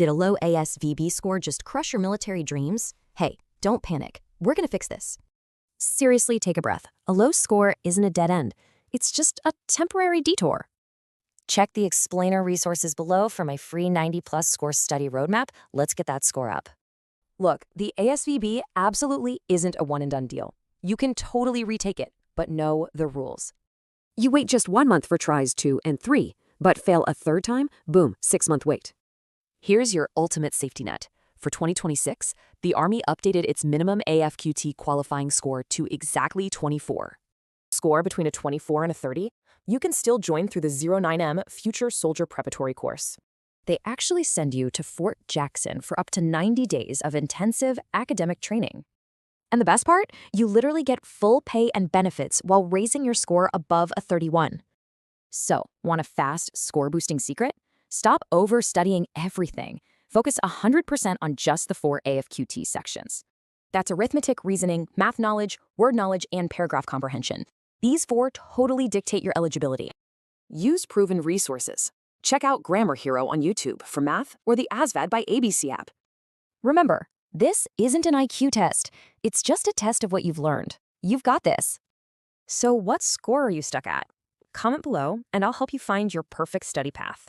Did a low ASVB score just crush your military dreams? Hey, don't panic. We're going to fix this. Seriously, take a breath. A low score isn't a dead end. It's just a temporary detour. Check the explainer resources below for my free 90+ score study roadmap. Let's get that score up. Look, the ASVB absolutely isn't a one-and-done deal. You can totally retake it, but know the rules. You wait just 1 month for tries 2 and 3, but fail a third time? Boom, 6-month wait. Here's your ultimate safety net. For 2026, the Army updated its minimum AFQT qualifying score to exactly 24. Score between a 24 and a 30? You can still join through the 09M Future Soldier Preparatory Course. They actually send you to Fort Jackson for up to 90 days of intensive academic training. And the best part? You literally get full pay and benefits while raising your score above a 31. So, want a fast, score-boosting secret? Stop overstudying everything. Focus 100% on just the 4 AFQT sections. That's arithmetic, reasoning, math knowledge, word knowledge, and paragraph comprehension. These 4 totally dictate your eligibility. Use proven resources. Check out Grammar Hero on YouTube for math or the ASVAB by ABC app. Remember, this isn't an IQ test. It's just a test of what you've learned. You've got this. So what score are you stuck at? Comment below, and I'll help you find your perfect study path.